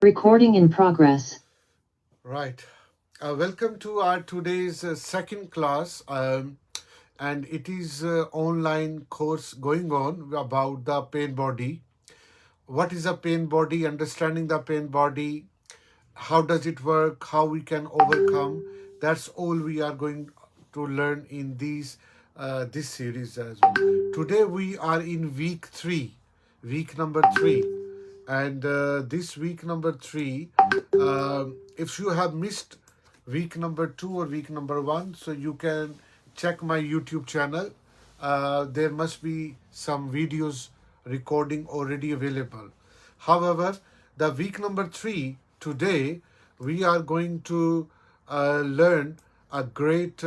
Recording in progress. Right. Welcome to our today's second class, and it is online course going on about the pain body. What is a pain body? Understanding the pain body. How does it work? How we can overcome? That's all we are going to learn in this series as well. Today we are in week 3, week number 3, and this week number 3. If you have missed week number 2 or week number 1, so you can check my YouTube channel. There must be some videos recording already available. However, the week number 3 today we are going to learn a great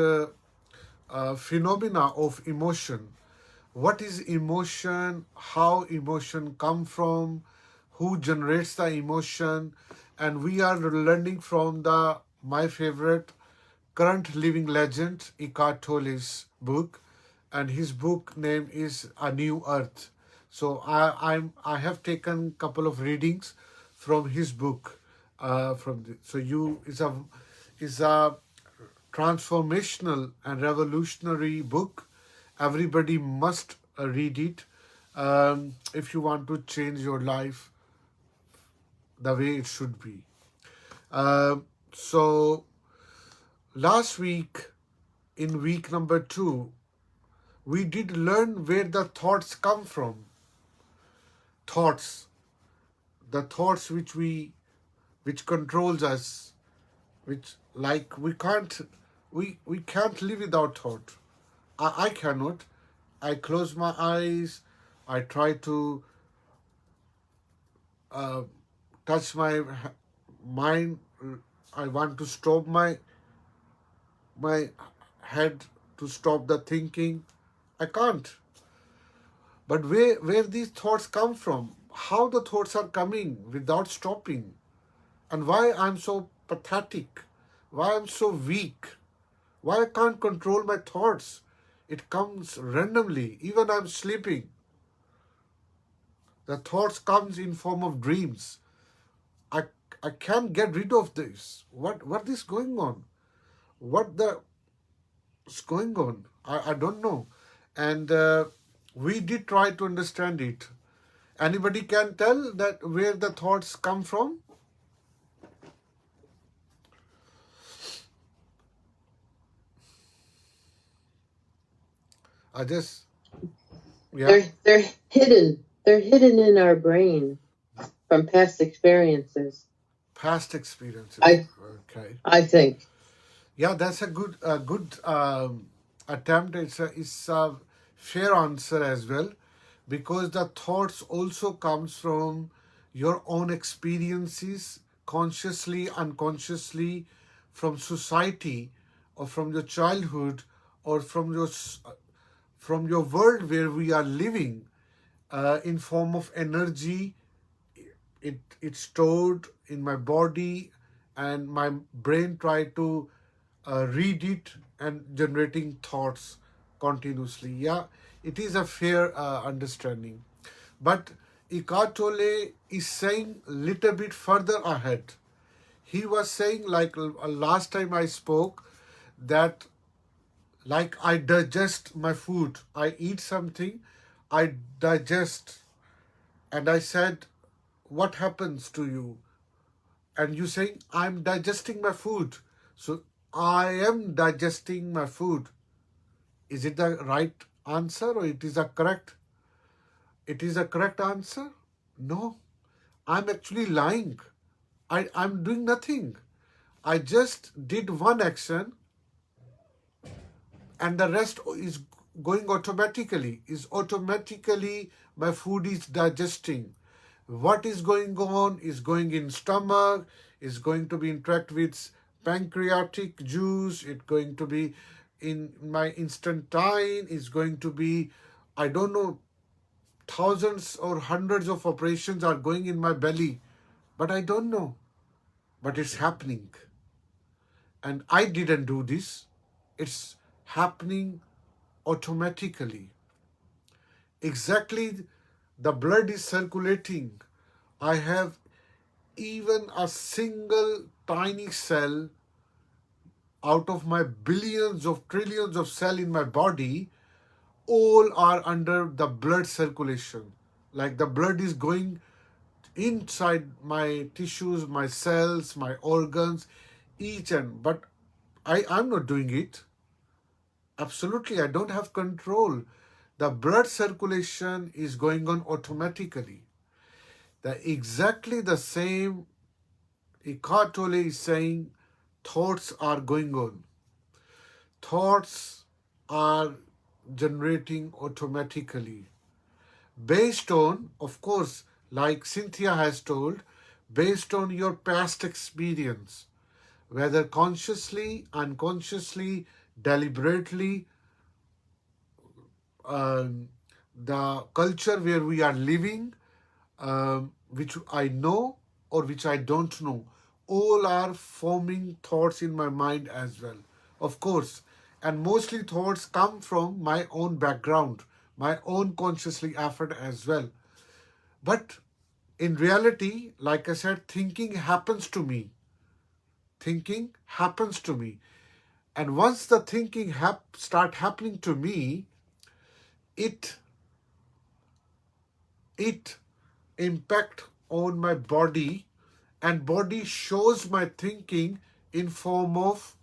phenomena of emotion. What is emotion? How emotion come from? Who generates the emotion? And we are learning from the my favorite current living legend Eckert Tolle's book, and his book name is A New Earth. So I have taken couple of readings from his book. So you is a transformational and revolutionary book. Everybody must read it if you want to change your life the way it should be. So last week, in week number 2, we did learn where the thoughts come from. Thoughts, the thoughts which controls us, which like we can't live without thought. I cannot. I close my eyes. I try to touch my mind. I want to stop my head to stop the thinking. I can't. But where these thoughts come from, how the thoughts are coming without stopping, and why I'm so pathetic, why I'm so weak, why I can't control my thoughts. It comes randomly, even I'm sleeping. The thoughts comes in form of dreams. I I can't get rid of this. What is going on? What the is going on? I don't know. And we did try to understand it. Anybody can tell that where the thoughts come from? I just, yeah, They're hidden. They're hidden in our brain from past experiences. past experiences. Okay. I think. Yeah, that's a good attempt. It's a fair answer as well, because the thoughts also comes from your own experiences, consciously, unconsciously, from society, or from your childhood, or from your world where we are living, in form of energy. It's stored in my body, and my brain try to read it and generating thoughts continuously. Yeah, it is a fair understanding. But Eckhart Tolle is saying little bit further ahead. He was saying, like last time I spoke, that like I digest my food, I eat something, I digest, and I said, what happens to you? And you saying, I'm digesting my food. So I am digesting my food. Is it the right answer, or it is a correct? It is a correct answer? No. I'm actually lying. I'm doing nothing. I just did one action, and the rest is going automatically. Is automatically my food is digesting. What is going on is going in stomach, is going to be interact with pancreatic juice, it's going to be in my intestine, is going to be, I don't know, thousands or hundreds of operations are going in my belly, but I don't know. But it's happening. And I didn't do this. It's happening automatically. Exactly, the blood is circulating. I have even a single tiny cell out of my billions of trillions of cells in my body, all are under the blood circulation. Like the blood is going inside my tissues, my cells, my organs, each and but I'm not doing it. Absolutely, I don't have control. The blood circulation is going on automatically. Exactly the same Eckert Tolle is saying, thoughts are going on. Thoughts are generating automatically. Based on, of course, like Cynthia has told, based on your past experience, whether consciously, unconsciously, deliberately, the culture where we are living, which I know or which I don't know, all are forming thoughts in my mind as well. Of course, and mostly thoughts come from my own background, my own consciously effort as well. But in reality, like I said, thinking happens to me. Thinking happens to me. And once the thinking start happening to me, it impact on my body, and body shows my thinking in form of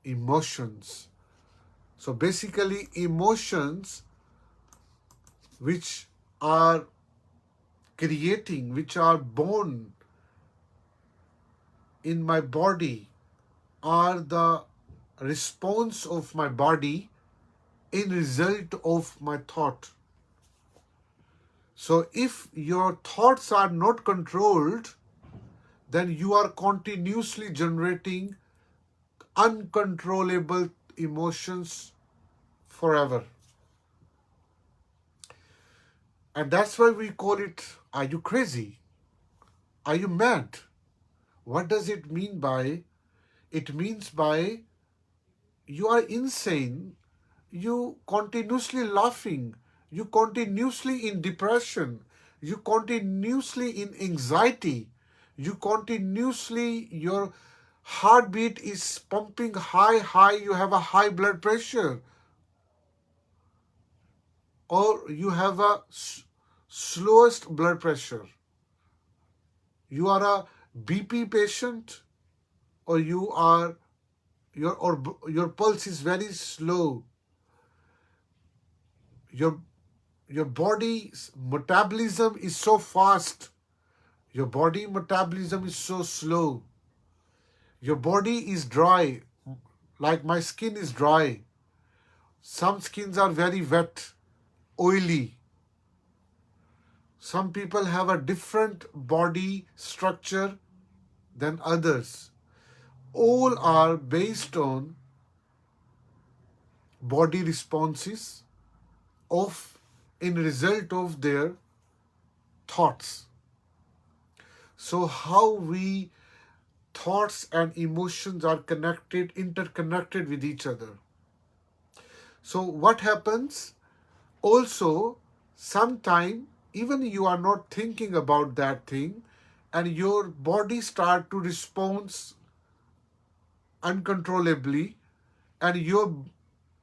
emotions. So basically emotions which are which are born in my body are the response of my body in result of my thought. So if your thoughts are not controlled, then you are continuously generating uncontrollable emotions forever. And that's why we call it, are you crazy? Are you mad? What does it mean by? It means by you are insane, you continuously laughing, you continuously in depression, you continuously in anxiety, you continuously, your heartbeat is pumping high, you have a high blood pressure, or you have a slowest blood pressure, you are a BP patient, or your pulse is very slow, your your body's metabolism is so fast, your body metabolism is so slow, your body is dry, like my skin is dry, some skins are very wet, oily, some people have a different body structure than others. All are based on body responses of in result of their thoughts. So how we thoughts and emotions are interconnected with each other. So what happens? Also, sometime even you are not thinking about that thing, and your body start to respond uncontrollably, and your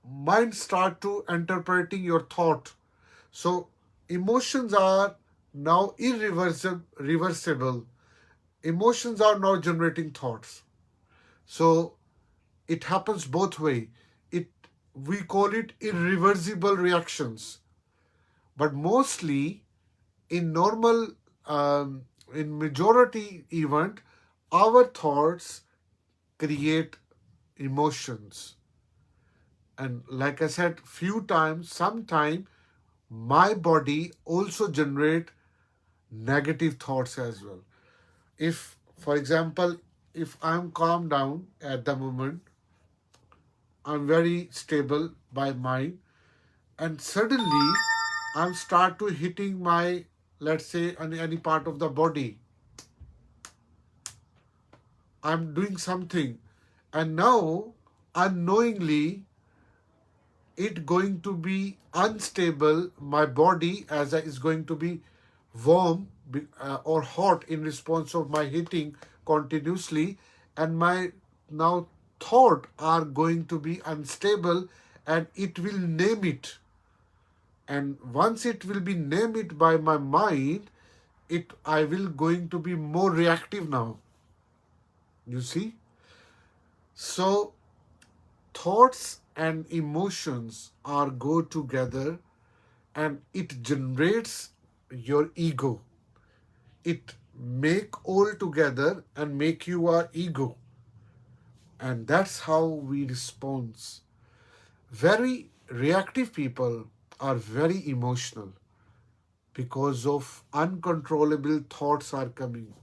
mind start to interpreting your thought. So emotions are now irreversible. Emotions are now generating thoughts. So it happens both way. It We call it irreversible reactions. But mostly in normal, in majority event, our thoughts create emotions. And like I said, few times, sometime my body also generate negative thoughts as well. If, for example, if I'm calm down at the moment, I'm very stable by mind, and suddenly I'm start to hitting my, let's say, any part of the body. I'm doing something, and now unknowingly it going to be unstable. My body as is going to be warm, or hot in response of my hitting continuously, and my now thought are going to be unstable, and it will name it. And once it will be named it by my mind, it I will going to be more reactive now. You see? So thoughts and emotions are go together, and it generates your ego. It make all together and make you our ego. And that's how we respond. Very reactive people are very emotional because of uncontrollable thoughts are coming,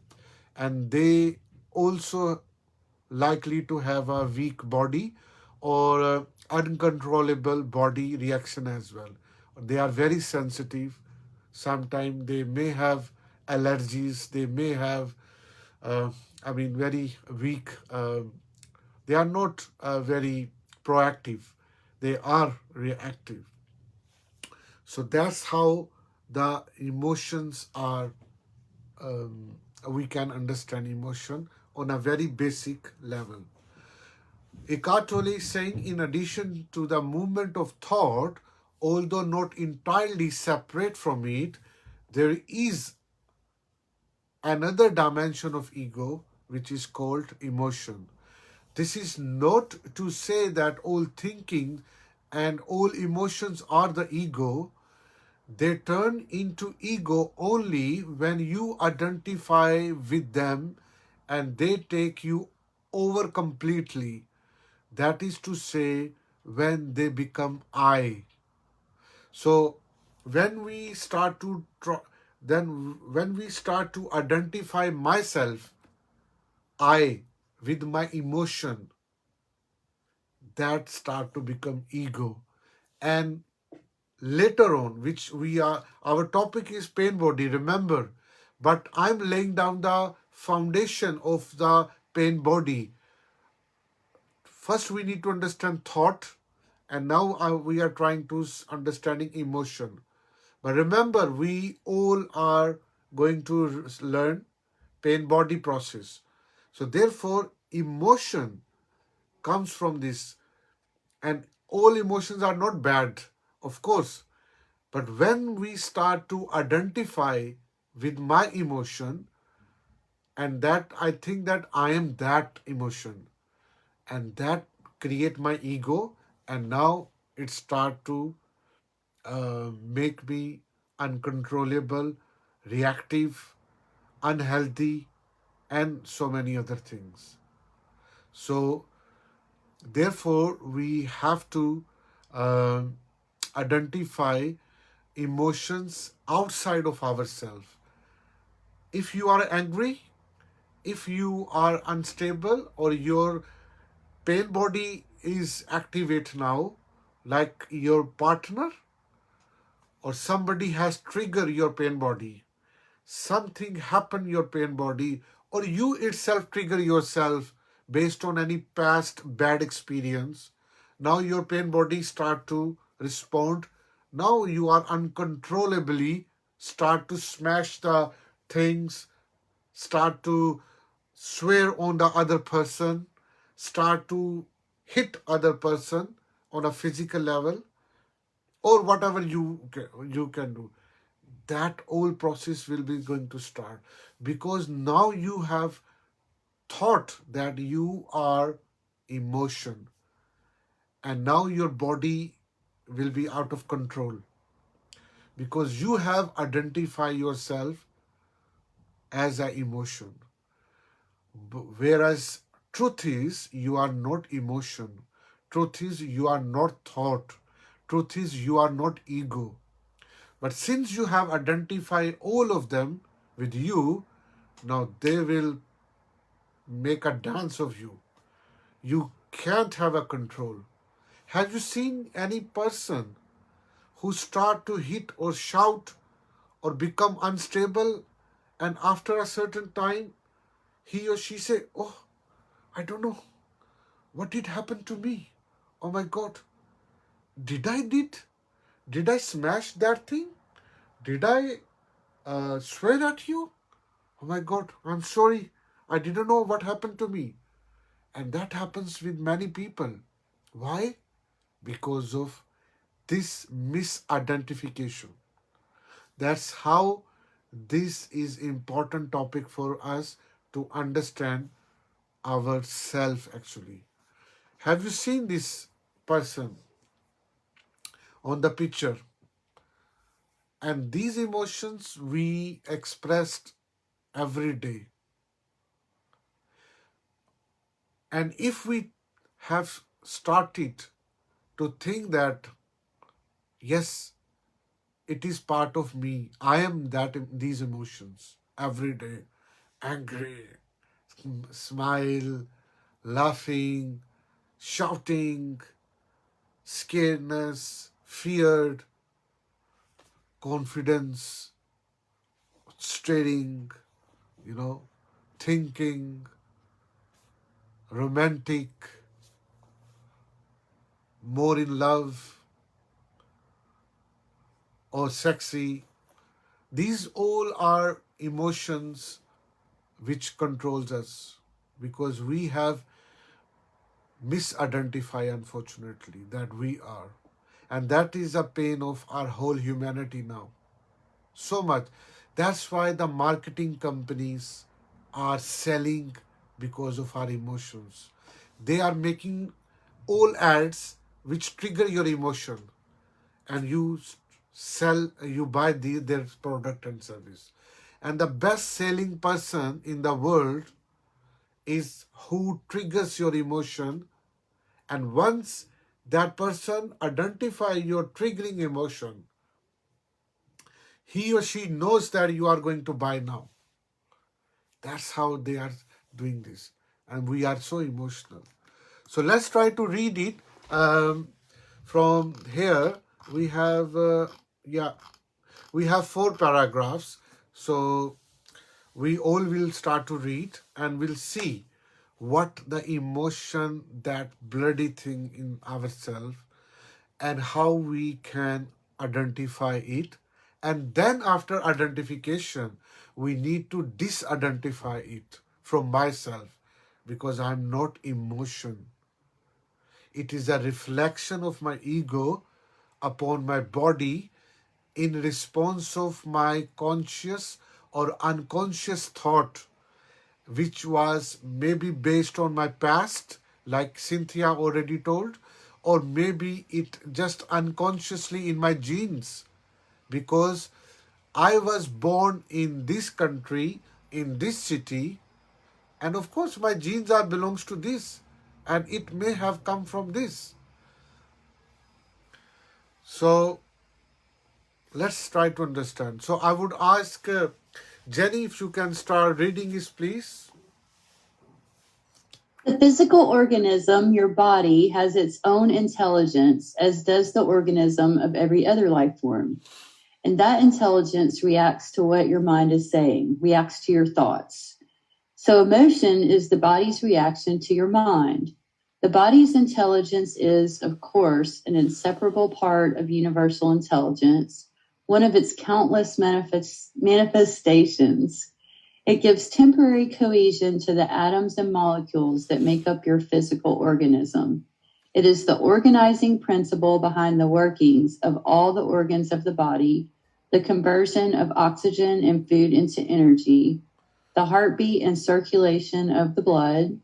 and they also likely to have a weak body or uncontrollable body reaction as well. They are very sensitive. Sometimes they may have allergies. They may have, uh, very weak. They are not very proactive. They are reactive. So that's how the emotions are. We can understand emotion on a very basic level. Eckart Tolle is saying, in addition to the movement of thought, although not entirely separate from it, there is another dimension of ego which is called emotion. This is not to say that all thinking and all emotions are the ego. They turn into ego only when you identify with them and they take you over completely. That is to say, when they become I. So when we start to when we start to identify myself, I, with my emotion, that start to become ego. And later on, which we are, our topic is pain body, remember, but I'm laying down the foundation of the pain body. First we need to understand thought, and now we are trying to understanding emotion. But remember, we all are going to learn pain body process. So therefore emotion comes from this, and all emotions are not bad, of course. But when we start to identify with my emotion, and that I think that I am that emotion, and that create my ego, and now it start to make me uncontrollable, reactive, unhealthy, and so many other things. So therefore we have to uh, identify emotions outside of ourselves. If you are angry, if you are unstable, or your pain body is activate now, like your partner or somebody has triggered your pain body, something happened your pain body, or you itself trigger yourself based on any past bad experience, now your pain body start to respond. Now you are uncontrollably start to smash the things, start to swear on the other person, start to hit other person on a physical level, or whatever you can do. That whole process will be going to start, because now you have thought that you are emotion, and now your body will be out of control because you have identified yourself as an emotion. Whereas truth is you are not emotion. Truth is you are not thought. Truth is you are not ego. But since you have identified all of them with you, now they will make a dance of you. You can't have a control. Have you seen any person who start to hit or shout or become unstable, and after a certain time he or she say, "Oh, I don't know what did happen to me. Oh my God, did I smash that thing? Did I swear at you? Oh my God, I'm sorry. I didn't know what happened to me. And that happens with many people. Why? Because of this misidentification. That's how this is important topic for us to understand ourself actually. Have you seen this person on the picture? And these emotions we expressed every day. And if we have started to think that, yes, it is part of me, I am that these emotions every day, angry, smile, laughing, shouting, scaredness, feared, confidence, staring, you know, thinking, romantic, more in love, or sexy. These all are emotions which controls us because we have misidentify unfortunately that we are. And that is a pain of our whole humanity now. So much. That's why the marketing companies are selling because of our emotions. They are making all ads which trigger your emotion and you sell, you buy their product and service. And the best selling person in the world is who triggers your emotion. And once that person identify your triggering emotion, he or she knows that you are going to buy now. That's how they are doing this. And we are so emotional. So let's try to read it. From here, we have, we have 4 paragraphs. So we all will start to read and we'll see what the emotion, that bloody thing in ourselves, and how we can identify it. And then after identification, we need to disidentify it from myself because I'm not emotion. It is a reflection of my ego upon my body in response of my conscious or unconscious thought, which was maybe based on my past, like Cynthia already told, or maybe it just unconsciously in my genes, because I was born in this country, in this city, and of course my genes are belongs to this, and it may have come from this. So let's try to understand. So I would ask Jenny if you can start reading this, please. The physical organism, your body, has its own intelligence, as does the organism of every other life form. And that intelligence reacts to what your mind is saying, reacts to your thoughts. So emotion is the body's reaction to your mind. The body's intelligence is, of course, an inseparable part of universal intelligence, one of its countless manifestations. It gives temporary cohesion to the atoms and molecules that make up your physical organism. It is the organizing principle behind the workings of all the organs of the body, the conversion of oxygen and food into energy, the heartbeat and circulation of the blood,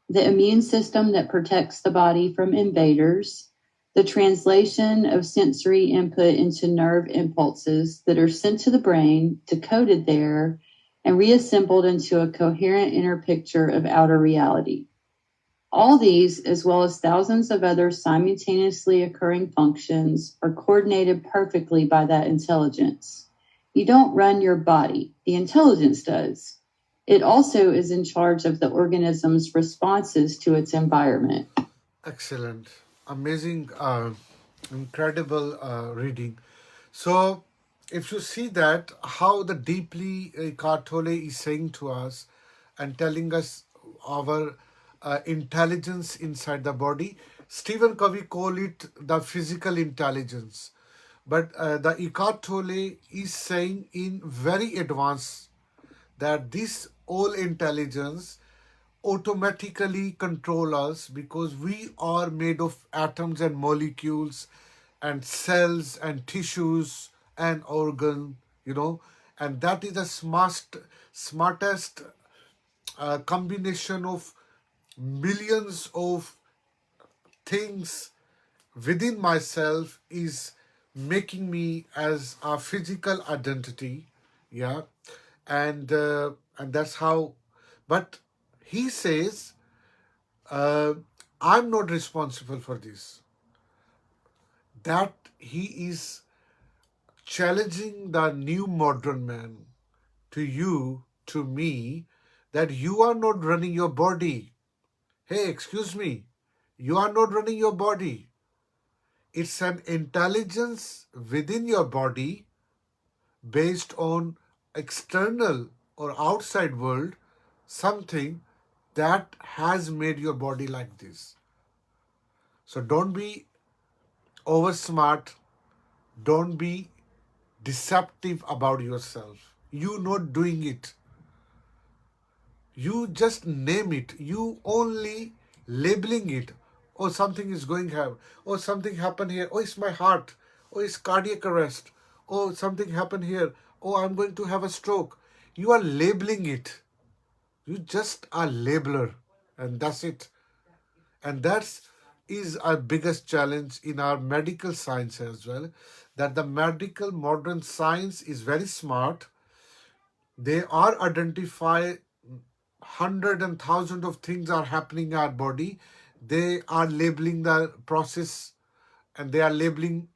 the immune system that protects the body from invaders, the translation of sensory input into nerve impulses that are sent to the brain, decoded there, and reassembled into a coherent inner picture of outer reality. All these, as well as thousands of other simultaneously occurring functions, are coordinated perfectly by that intelligence. You don't run your body, the intelligence does. It also is in charge of the organism's responses to its environment. Excellent. Amazing, incredible reading. So, if you see that, how the deeply Eckert Tolle is saying to us and telling us our intelligence inside the body, Stephen Covey call it the physical intelligence. But the Eckert Tolle is saying in very advanced that this all intelligence automatically control us because we are made of atoms and molecules and cells and tissues and organ, and that is the smartest combination of millions of things within myself is making me as a physical identity. Yeah. And that's how. But he says, uh, I'm not responsible for this. That he is challenging the new modern man, to you, to me, that you are not running your body. Hey, excuse me, you are not running your body. It's an intelligence within your body based on external or outside world, something that has made your body like this. So don't be over smart, don't be deceptive about yourself. You not doing it. You just name it. You only labeling it. Oh, something is going here. Oh, something happened here. Oh, it's my heart. Oh, it's cardiac arrest. Oh, something happened here. Oh, I'm going to have a stroke. You are labeling it. You just a labeler. And that's it. And that's is our biggest challenge in our medical science as well. That the medical modern science is very smart. They are identify hundred and thousands of things are happening in our body. They are labeling the process and they are labeling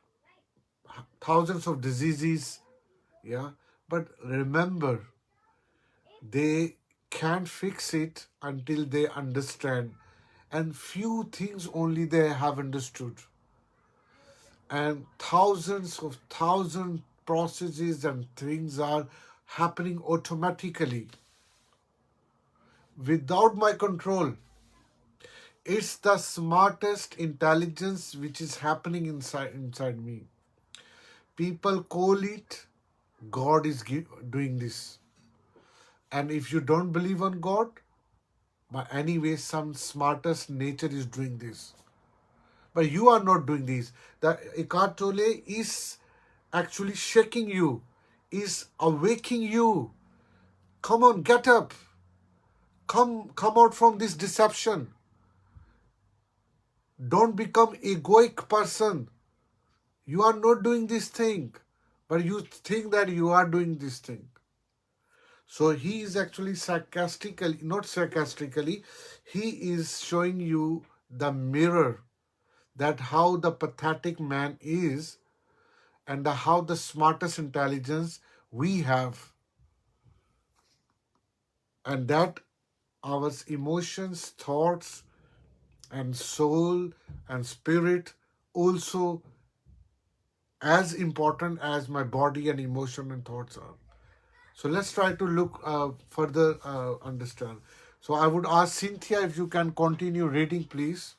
thousands of diseases. Yeah. But remember, they can't fix it until they understand. And few things only they have understood. And thousands processes and things are happening automatically without my control. It's the smartest intelligence which is happening inside me. People call it God is doing this. And if you don't believe on God, but anyway, some smartest nature is doing this. But you are not doing this. The Eckert Tolle is actually shaking you, is awaking you. Come on, get up. Come out from this deception. Don't become egoic person. You are not doing this thing, but you think that you are doing this thing. So he is actually not sarcastically, he is showing you the mirror that how the pathetic man is and how the smartest intelligence we have. And that our emotions, thoughts, and soul and spirit also as important as my body and emotion and thoughts are. So let's try to look further understand. So I would ask Cynthia if you can continue reading, please.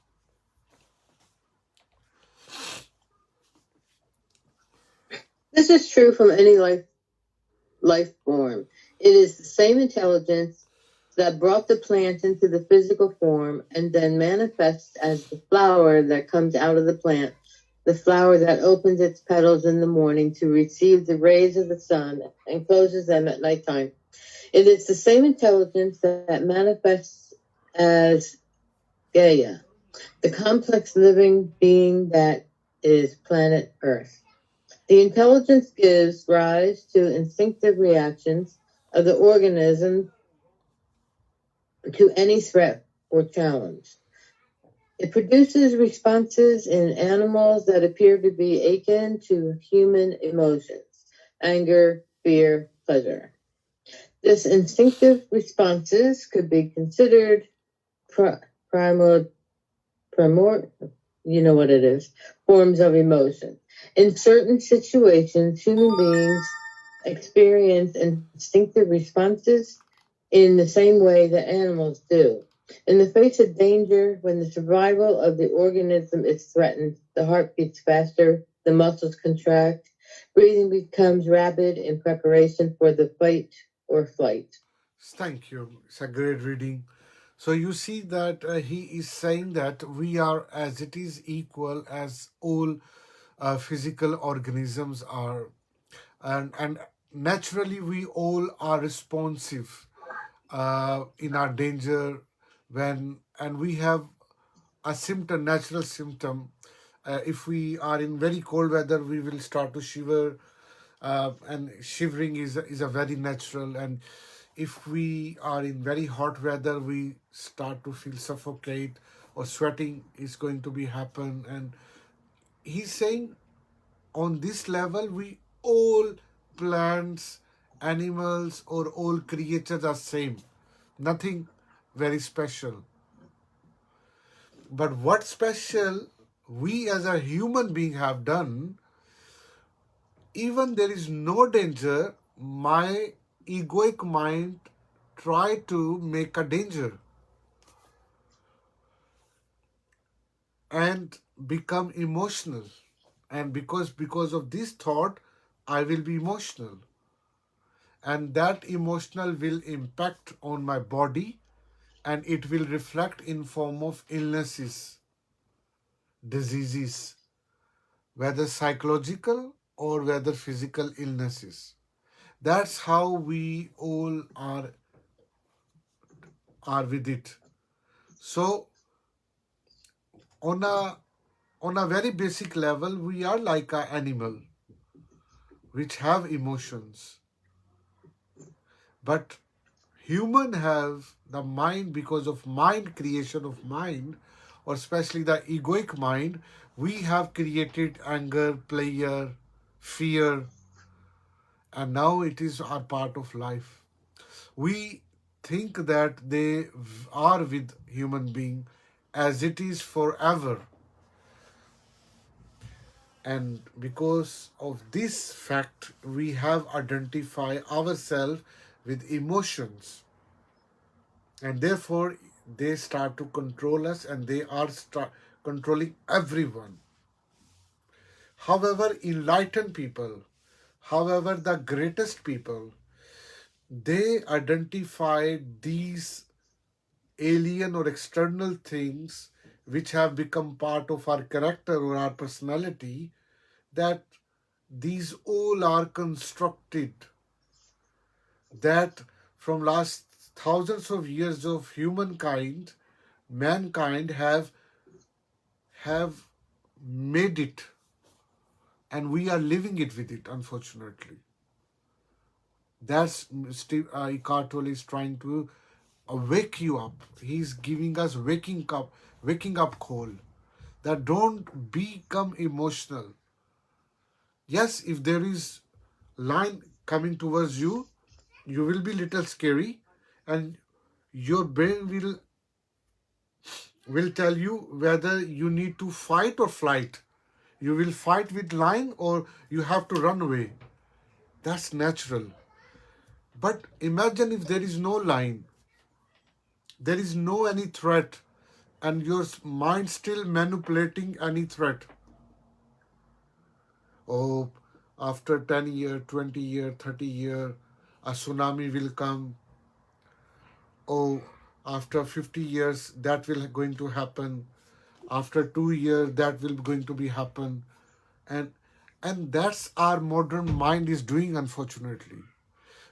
This is true from any life form. It is the same intelligence that brought the plant into the physical form and then manifests as the flower that comes out of the plant, the flower that opens its petals in the morning to receive the rays of the sun and closes them at nighttime. It is the same intelligence that manifests as Gaia, the complex living being that is planet Earth. The intelligence gives rise to instinctive reactions of the organism to any threat or challenge. It produces responses in animals that appear to be akin to human emotions: anger, fear, pleasure. This instinctive responses could be considered primal, you know what it is, forms of emotion. In certain situations, human beings experience instinctive responses in the same way that animals do. In the face of danger, when the survival of the organism is threatened, the heart beats faster, the muscles contract. Breathing becomes rapid in preparation for the fight or flight. Thank you. It's a great reading. So you see that he is saying that we are as it is equal as all physical organisms are, and naturally we all are responsive in our danger when, and we have a symptom, natural symptom. If we are in very cold weather, we will start to shiver, and shivering is a very natural. And if we are in very hot weather, we start to feel suffocate, or sweating is going to be happen. And he's saying on this level, we all plants, animals, or all creatures are same. Nothing very special. But what special we as a human being have done, even there is no danger, my egoic mind try to make a danger and become emotional. And because of this thought, I will be emotional. And that emotional will impact on my body, and it will reflect in form of illnesses, diseases, whether psychological or whether physical illnesses. That's how we all are with it. So on a very basic level, we are like an animal which have emotions. But human have the mind, because of mind, creation of mind, or especially the egoic mind, we have created anger, pleasure, fear, and now it is our part of life. We think that they are with human being as it is forever. And because of this fact, we have identified ourselves with emotions. And therefore, they start to control us, and they are controlling everyone. However, enlightened people, however, the greatest people, they identify these alien or external things which have become part of our character or our personality, that these all are constructed, that from last thousands of years of mankind have made it, and we are living it with it, unfortunately. That's Eckert Tolle is trying to wake you up. He's giving us waking up call, that don't become emotional. Yes, if there is line coming towards you, you will be little scary, and your brain will tell you whether you need to fight or flight. You will fight with line, or you have to run away. That's natural. But imagine if there is no line, there is no any threat, and your mind still manipulating any threat. Oh, after 10 year, 20 year, 30 year, a tsunami will come. Oh, after 50 years, that will going to happen. After 2 years, that will going to be happen. And and that's our modern mind is doing, unfortunately.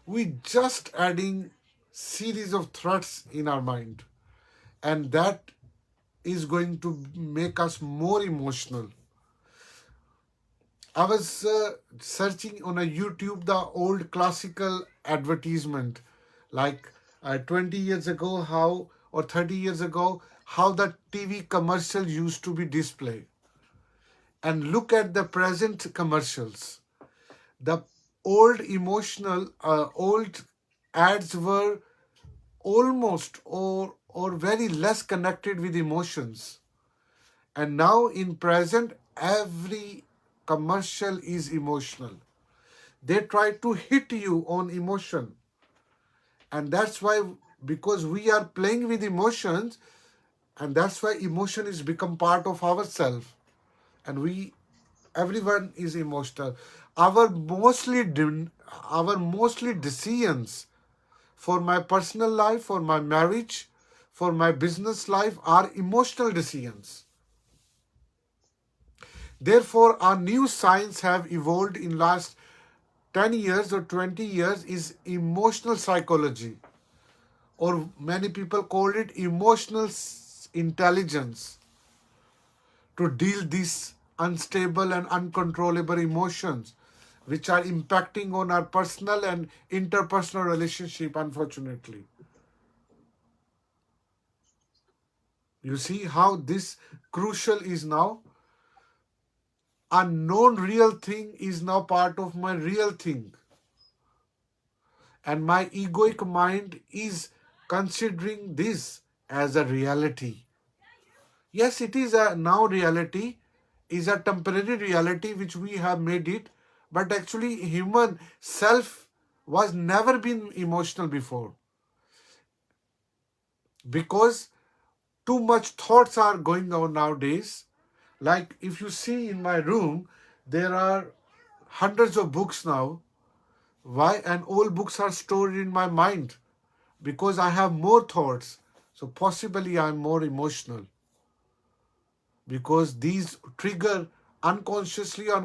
We just adding series of threats in our mind, and that is going to make us more emotional. I was searching on a YouTube the old classical advertisement, like 20 years ago, how, or 30 years ago, how the TV commercial used to be displayed. And look at the present commercials. The old ads were almost or very less connected with emotions. And now in present, every commercial is emotional. They try to hit you on emotion. And that's why, because we are playing with emotions, and that's why emotion is become part of ourselves. And we Everyone is emotional. Our mostly decisions for my personal life, for my marriage, for my business life are emotional decisions. Therefore, our new science have evolved in last 10 years or 20 years is emotional psychology, or many people call it emotional intelligence, to deal these unstable and uncontrollable emotions which are impacting on our personal and interpersonal relationship, unfortunately. You see how this crucial is now? A known real thing is now part of my real thing. And my egoic mind is considering this as a reality. Yes, it is a now reality, is a temporary reality which we have made it, but actually human self was never been emotional before, because too much thoughts are going on nowadays. Like if you see in my room, there are hundreds of books now. Why? And all books are stored in my mind because I have more thoughts. So possibly I'm more emotional, because these trigger unconsciously or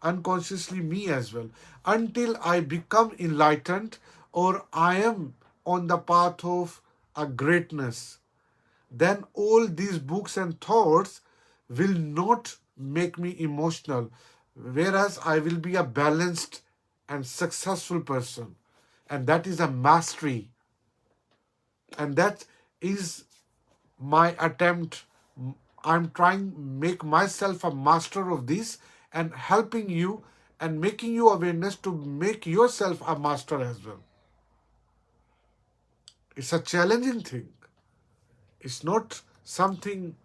unconsciously me as well, until I become enlightened or I am on the path of a greatness. Then all these books and thoughts will not make me emotional, whereas I will be a balanced and successful person. And that is a mastery. And that is my attempt. I'm trying make myself a master of this and helping you and making you awareness to make yourself a master as well. It's a challenging thing. It's not something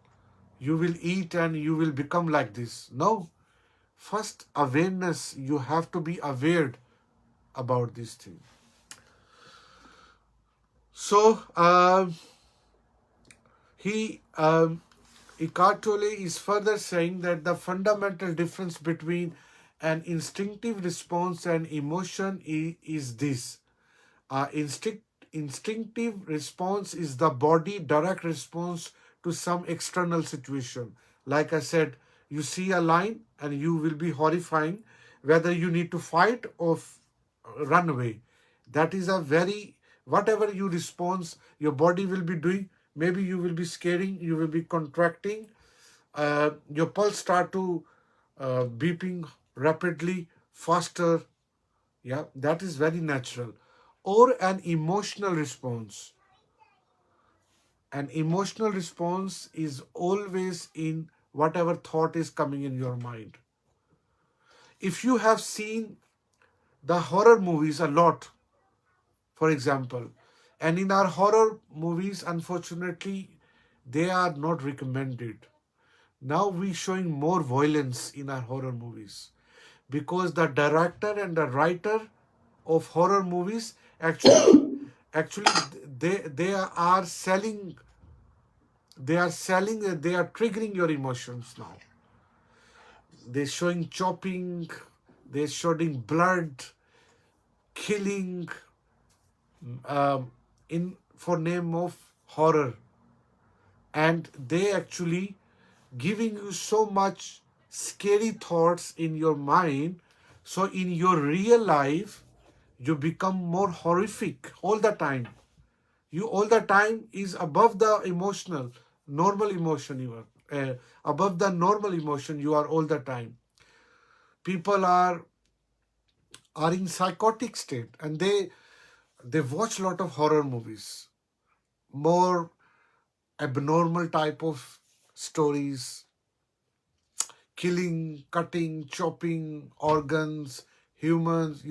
you will eat and you will become like this. No. First, awareness. You have to be aware about this thing. So, Eckert Tolle is further saying that the fundamental difference between an instinctive response and emotion is this. Uh, instinct, Instinctive response is the body direct response to some external situation. Like I said, you see a lion and you will be horrifying whether you need to fight or run away. That is a very, whatever you respond, your body will be doing. Maybe you will be scaring, you will be contracting, your pulse start to beeping rapidly, faster. Yeah, that is very natural. Or an emotional response. An emotional response is always in whatever thought is coming in your mind. If you have seen the horror movies a lot, for example, and in our horror movies, unfortunately, they are not recommended. Now we showing more violence in our horror movies because the director and the writer of horror movies actually they are triggering your emotions now. They're showing chopping, they're showing blood, killing, in for name of horror, and they actually giving you so much scary thoughts in your mind, so in your real life you become more horrific all the time. You all the time is above the emotional normal emotion. You are above the normal emotion. You are all the time. People are in psychotic state, and they watch a lot of horror movies, more abnormal type of stories, killing, cutting, chopping organs, humans,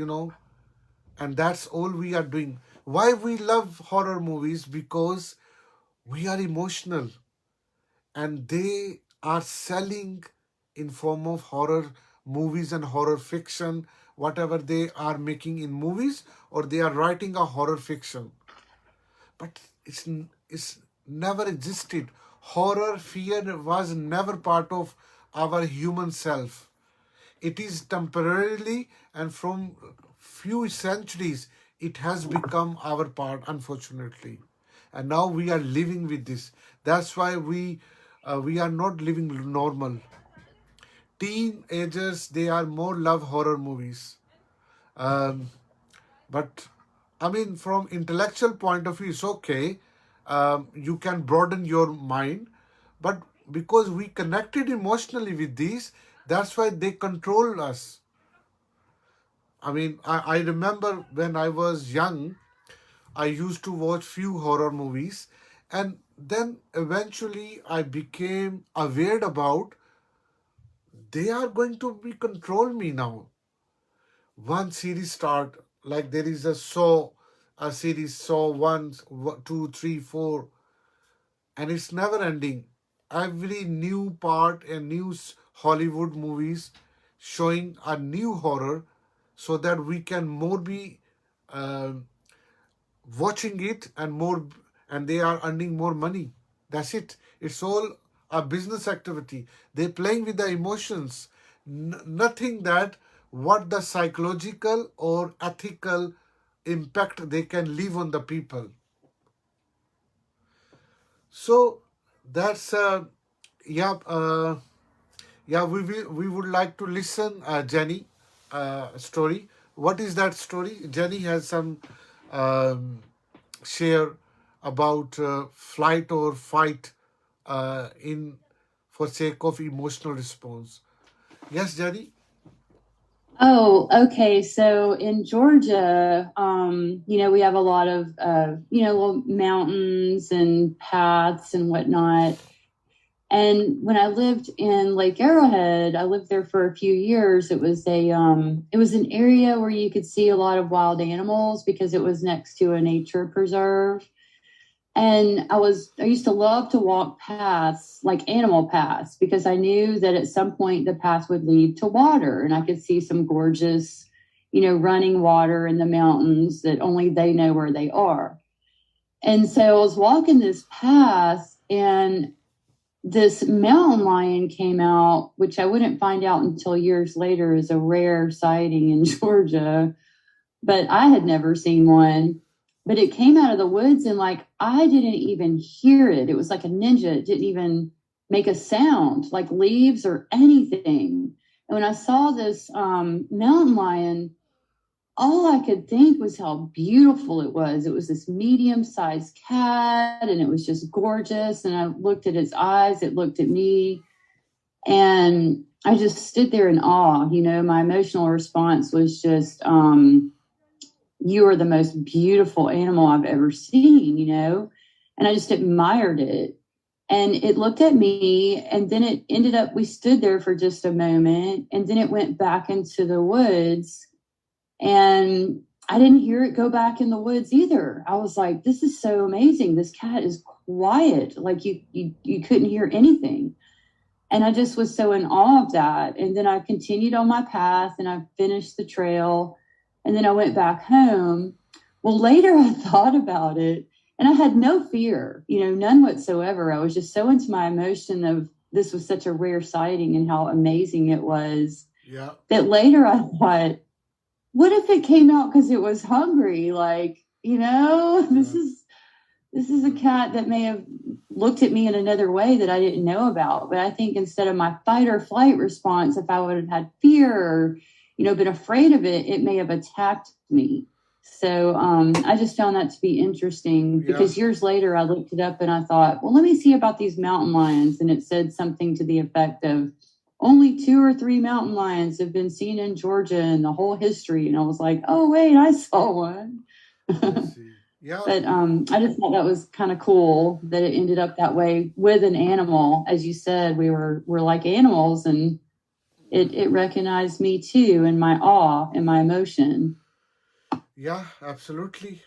and that's all we are doing. Why we love horror movies? Because we are emotional, and they are selling in form of horror movies and horror fiction, whatever they are making in movies, or they are writing a horror fiction. But it's never existed. Horror, fear was never part of our human self. It is temporarily, and from few centuries, it has become our part, unfortunately. And now we are living with this. That's why we are not living normal. Teenagers, they are more love horror movies. Um, but I mean, from intellectual point of view, it's okay. You can broaden your mind, but because we connected emotionally with these, that's why they control us. I mean, I remember when I was young, I used to watch few horror movies, and then eventually I became aware about they are going to be control me now. One series start, like there is a series Saw 1, 2, 3, 4, and it's never ending. Every new part and new Hollywood movies showing a new horror, so that we can more be uh, watching it and more, and they are earning more money. That's it. It's all a business activity. They're playing with the emotions. Nothing that what the psychological or ethical impact they can leave on the people. So that's yeah yeah, we would like to listen Jenny story. What is that story? Jenny has some um, share about flight or fight in for sake of emotional response. Yes, Jenny. Oh, okay. So in Georgia, we have a lot of, little mountains and paths and whatnot. And when I lived in Lake Arrowhead, I lived there for a few years. It was an area where you could see a lot of wild animals because it was next to a nature preserve. And I used to love to walk paths, like animal paths, because I knew that at some point the path would lead to water and I could see some gorgeous, running water in the mountains that only they know where they are. And so I was walking this path and this mountain lion came out, which I wouldn't find out until years later is a rare sighting in Georgia, but I had never seen one. But it came out of the woods and like I didn't even hear it. It was like a ninja. It didn't even make a sound, like leaves or anything. And when I saw this mountain lion, all I could think was how beautiful it was. It was this medium-sized cat and it was just gorgeous. And I looked at its eyes, it looked at me, and I just stood there in awe. My emotional response was just, you are the most beautiful animal I've ever seen, and I just admired it. And it looked at me, and then it ended up, we stood there for just a moment, and then it went back into the woods. And I didn't hear it go back in the woods either. I was like, this is so amazing. This cat is quiet. Like you couldn't hear anything. And I just was so in awe of that. And then I continued on my path and I finished the trail. And then I went back home. Well, later I thought about it and I had no fear, none whatsoever. I was just so into my emotion of this was such a rare sighting and how amazing it was. Yeah. That later I thought, what if it came out because it was hungry? Like, this is a cat that may have looked at me in another way that I didn't know about. But I think instead of my fight or flight response, if I would have had fear or, been afraid of it, it may have attacked me. So I just found that to be interesting because years later I looked it up and I thought, well, let me see about these mountain lions. And it said something to the effect of only 2 or 3 mountain lions have been seen in Georgia in the whole history. And I was like, oh, wait, I saw one. Yeah. But I just thought that was kind of cool that it ended up that way with an animal. As you said, we're like animals, and it recognized me too in my awe and my emotion. Yeah, absolutely.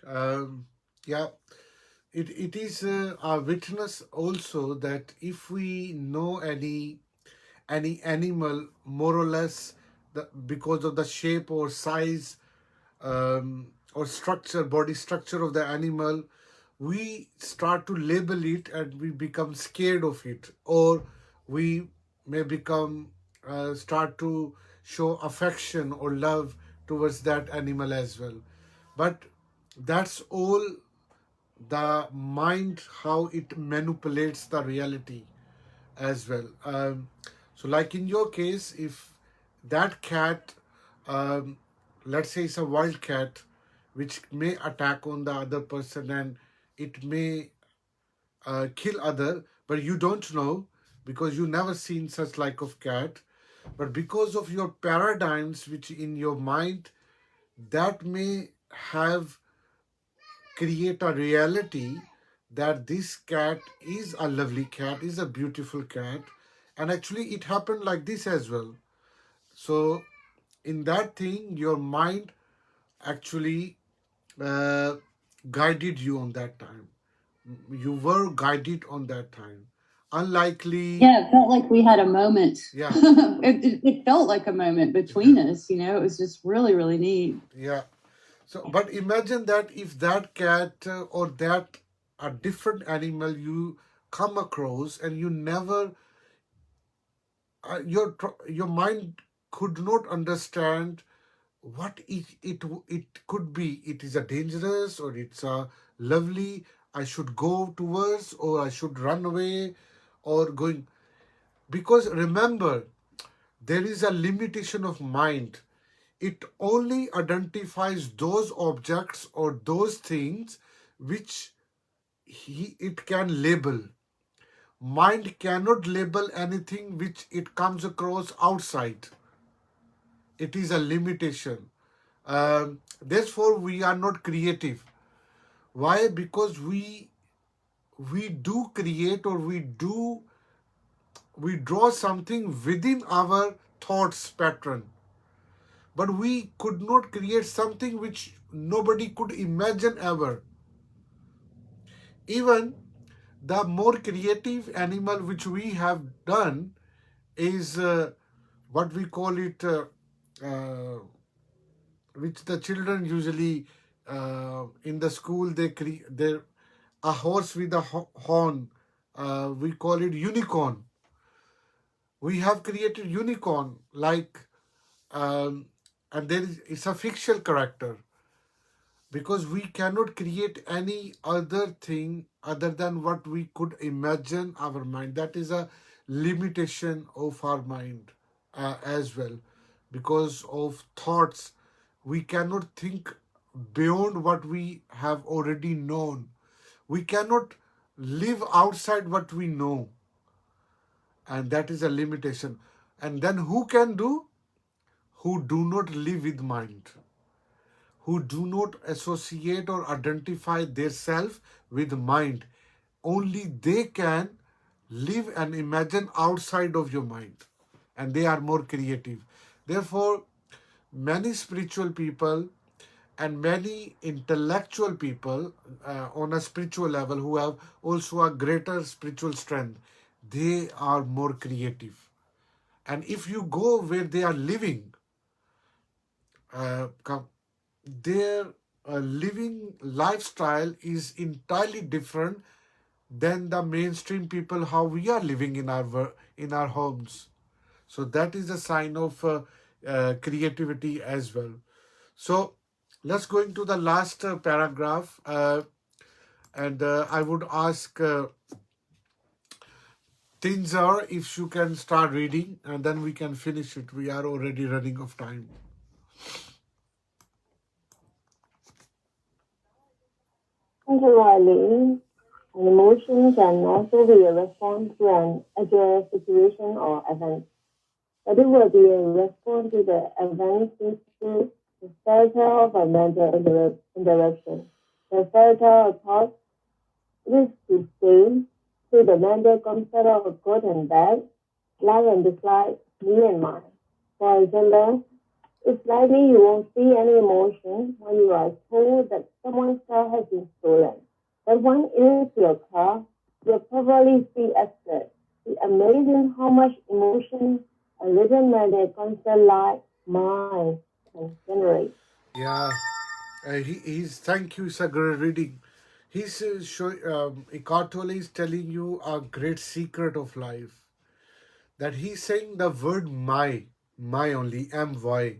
Yeah, it is a witness also that if we know any animal more or less because of the shape or size or structure, body structure of the animal, we start to label it and we become scared of it, or we may become start to show affection or love towards that animal as well. But that's all the mind, how it manipulates the reality as well. So, like in your case, if that cat, um, let's say it's a wild cat, which may attack on the other person and it may kill other, but you don't know because you never seen such like of cat. But because of your paradigms, which in your mind, that may have create a reality that this cat is a lovely cat, is a beautiful cat, and actually it happened like this as well. So in that thing, your mind actually uh, guided you on that time. You were guided on that time. Unlikely, Yeah, it felt like we had a moment. yeah, It felt like a moment between us, you know. It was just really, really neat. yeah. So, but imagine that if that cat or that a different animal you come across and you never your mind could not understand what it could be. It is a dangerous or it's a lovely. I should go towards or I should run away or going, because remember there is a limitation of mind. It only identifies those objects or those things which it can label. Mind cannot label anything which it comes across outside. It is a limitation. Therefore, we are not creative. Why? Because we do create or we draw something within our thoughts pattern, but we could not create something which nobody could imagine ever. Even the more creative animal which we have done is what we call it, uh, which the children usually in the school they create a horse with a horn. We call it unicorn. We have created unicorn like, um, and there is it's a fictional character because we cannot create any other thing other than what we could imagine our mind. That is a limitation of our mind as well. Because of thoughts, we cannot think beyond what we have already known. We cannot live outside what we know, and that is a limitation. And then who can do? Who do not live with mind, who do not associate or identify their self with mind. Only they can live and imagine outside of your mind, and they are more creative. Therefore, many spiritual people and many intellectual people on a spiritual level who have also a greater spiritual strength, they are more creative. And if you go where they are living, uh, their living lifestyle is entirely different than the mainstream people how we are living in our homes. So that is a sign of creativity as well. So let's go into the last paragraph, and I would ask Tinzar if you can start reading, and then we can finish it. We are already running of time. Similarly, an emotion can also be a response to an actual situation or event, but it will be a response to the event into the filter of a mental interaction. The filter of thought is to say to the mental concept of good and bad, like and dislike, me and mine. For example, it's likely you won't see any emotion when you are told that someone's car has been stolen. But when it is your car, you'll probably see upset. It's amazing how much emotion a little matter concept like mine can generate. Yeah, he's thank you, Sagar, reading. He's Eckart Tolle is telling you a great secret of life. that he's saying the word my only, my.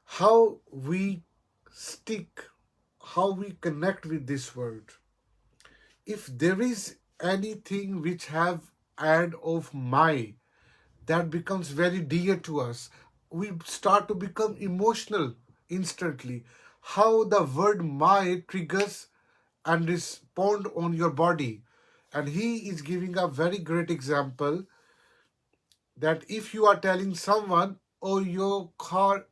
How we stick, how we connect with this word. If there is anything which have add of my, that becomes very dear to us, we start to become emotional instantly. How the word my triggers and respond on your body. And he is giving a very great example that if you are telling someone, oh, your car,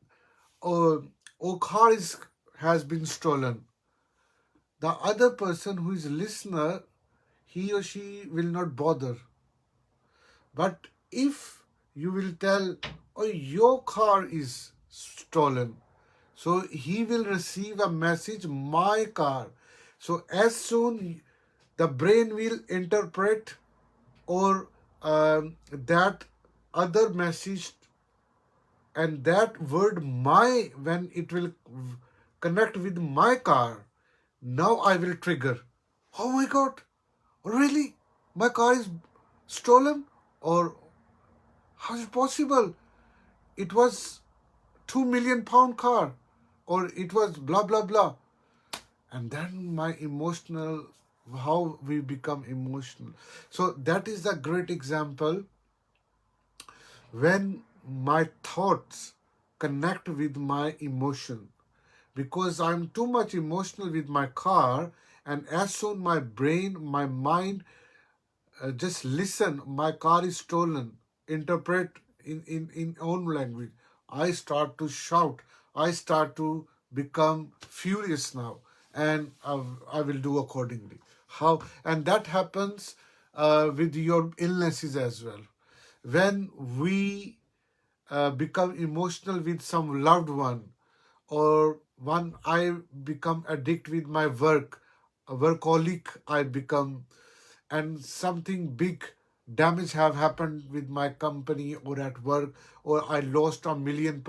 oh, oh car is has been stolen, the other person who is a listener, he or she will not bother. But if you will tell, oh, your car is stolen, so he will receive a message, my car. So as soon the brain will interpret or that other message, and that word my, when it will connect with my car, now I will trigger. Oh my God, really? My car is stolen? Or how is it possible? It was 2 million pound car, or it was blah blah blah. And then my emotional, how we become emotional. So that is a great example when my thoughts connect with my emotion, because I'm too much emotional with my car, and as soon my brain, my mind just listen, my car is stolen, interpret in own language, I start to shout, I start to become furious now, and I will do accordingly. How? And that happens with your illnesses as well. When we become emotional with some loved one, or one, I become addict with my work, a workaholic I become, and something big damage have happened with my company or at work, or I lost £1 million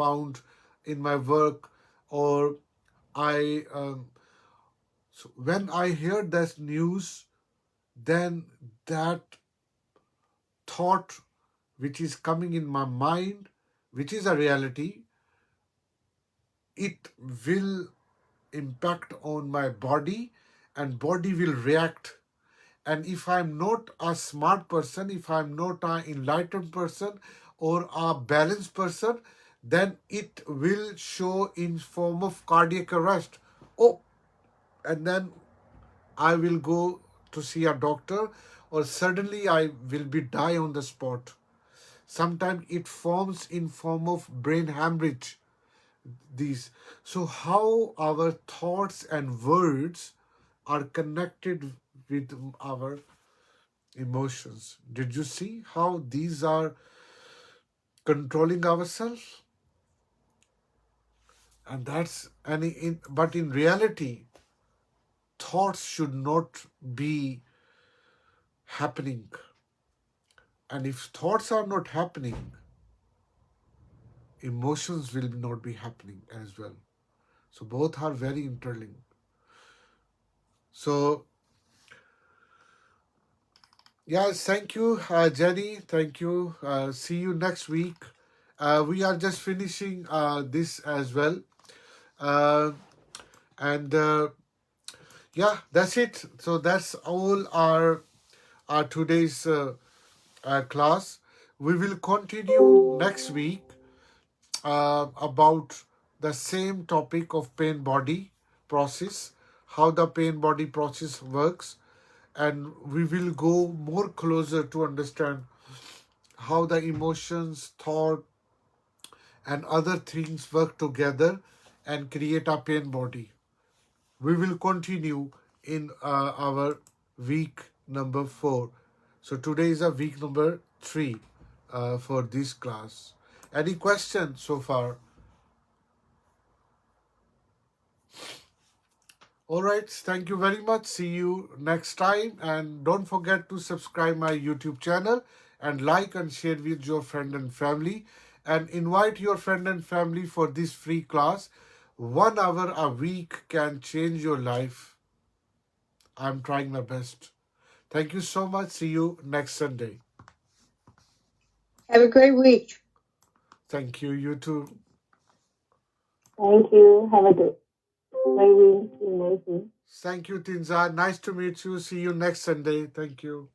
in my work, or I so when I hear this news, then that thought which is coming in my mind, which is a reality, it will impact on my body, and body will react. And if I'm not a smart person, if I'm not an enlightened person or a balanced person, then it will show in form of cardiac arrest. Oh, and then I will go to see a doctor, or suddenly I will be die on the spot. Sometimes it forms in form of brain hemorrhage. These. So how our thoughts and words are connected with our emotions. Did you see how these are controlling ourselves? And that's but in reality, thoughts should not be happening. And if thoughts are not happening, emotions will not be happening as well. So both are very interlinked. So yes, thank you, Jenny. Thank you. See you next week. We are just finishing this as well. And yeah, that's it. So that's all our today's class. We will continue next week about the same topic of pain body process, how the pain body process works, and we will go more closer to understand how the emotions, thought, and other things work together and create a pain body. We will continue in our week number 4. So today is a week number 3 for this class. Any questions so far? All right. Thank you very much. See you next time. And don't forget to subscribe my YouTube channel and like and share with your friend and family. And invite your friend and family for this free class. 1 hour a week can change your life. I'm trying my best. Thank you so much. See you next Sunday. Have a great week. Thank you. You too. Thank you. Have a great week. See you next week. Thank you, Tinza. Nice to meet you. See you next Sunday. Thank you.